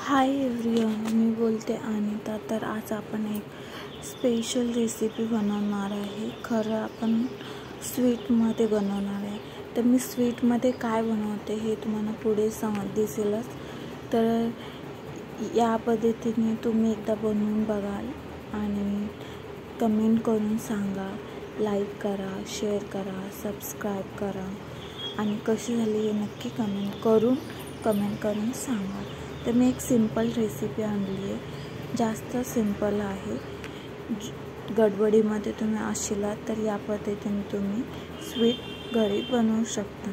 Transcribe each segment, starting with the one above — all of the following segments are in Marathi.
हाय एव्हरीवन, मी बोलते अनिता. तर आज आपण एक स्पेशल रेसिपी बनवणार आहे. खरं आपण स्वीटमध्ये बनवणार आहे. तर मी स्वीटमध्ये काय बनवते हे तुम्हाला पुढे दिसेलच. तर या पद्धतीने तुम्ही एकदा बनवून बघाल आणि कमेंट करून सांगा. लाईक करा, शेअर करा, सबस्क्राईब करा आणि कशी झाली हे नक्की कमेंट करून सांगा. तर मी एक सिंपल रेसिपी आणली आहे, जास्त सिंपल आहे. गडबडीमध्ये तुम्ही असलात तर या पद्धतीने तुम्ही स्वीट घरी बनवू शकता.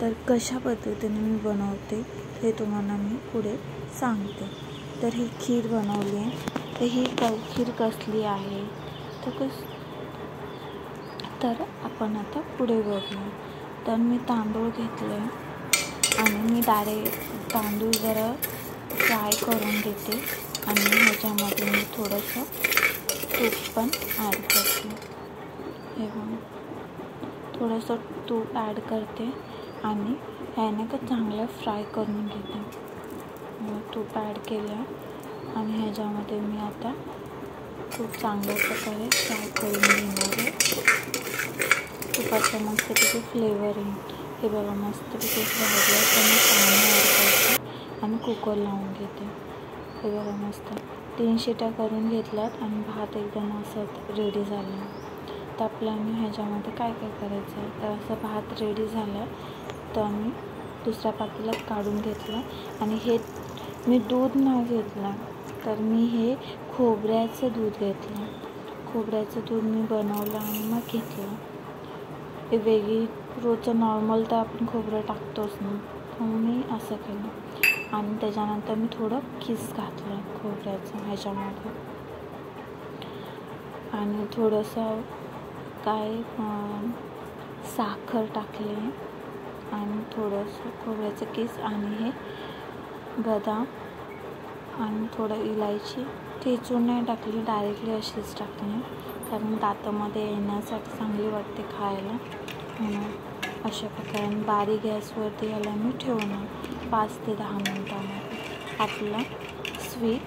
तर कशा पद्धतीने मी बनवते हे तुम्हाला मी पुढे सांगते. तर ही खीर बनवली आहे. तर ही खीर कसली आहे तर आपण आता पुढे बघूया. तर मी तांदूळ घेतले आणि मी तांदूळ जरा फ्राय करून घेते आणि ह्याच्यामध्ये मी थोडंसं तूप पण ॲड करते. हे बघा, थोडंसं तूप ॲड करते आणि ह्याने का चांगलं फ्राय करून घेते. तूप ॲड केलं आणि ह्याच्यामध्ये मी आता खूप चांगल्या प्रकारे फ्राय करून घेणार आहे. तुपाचं मस्तपैकी फ्लेवर येईल. हे बघा, मस्तपैकी भाजलं तर मी पाणी ॲड करते आणि कुकर लावून घेते. हे बघा, मस्त 3 शिट्या करून घेतल्यात आणि भात एकदम असं रेडी झाला. तर आपल्याला ह्याच्यामध्ये काय करायचं आहे. तर असं भात रेडी झालं तर मी दुसऱ्या पातेल्यात काढून घेतलं आणि हे मी दूध नाही घेतलं, तर मी हे खोबऱ्याचं दूध घेतलं. खोबऱ्याचं दूध मी बनवलं आणि मग घेतलं. हे वेगळी रोजचं नॉर्मल तर आपण खोबरं टाकतोच ना, म्हणून मी असं केलं. आणि त्याच्यानंतर मी थोडं किस घातलं खोबऱ्याचं ह्याच्यामध्ये आणि थोडंसं साखर टाकले आणि थोडंसं खोबऱ्याचं किस आणि हे बदाम आणि थोडं इलायची ठेचून नाही टाकली, डायरेक्टली अशीच टाकली, कारण दातामध्ये येण्यासाठी चांगली वाटते खायला. अशा प्रकारे बारीक गॅसवरती याला मी ठेवणार. 5 ते 10 मिनटामध्ये आपलं स्वीट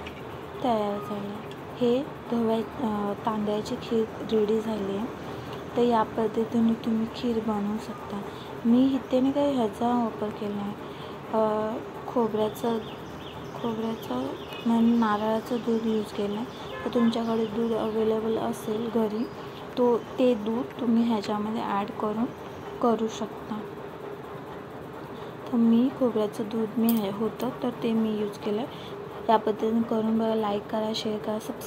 तयार झालं. हे तांदळाची खीर रेडी झाली आहे. तर या पद्धतीने तुम्ही खीर बनवू शकता. मी इथे नाही काही ह्याचा वापर केला आहे, खोबऱ्याचं म्हणजे नारळाचं दूध यूज केलं आहे. तर तुमच्याकडे दूध अवेलेबल असेल घरी ते दूध तुम्ही ह्याच्यामध्ये ॲड करू शकता. तर मी खोबऱ्याचं दूध होतं तर ते मी यूज केलं. या पद्धतीने करून बघा. लाईक करा, शेअर करा, सबस्क्राईब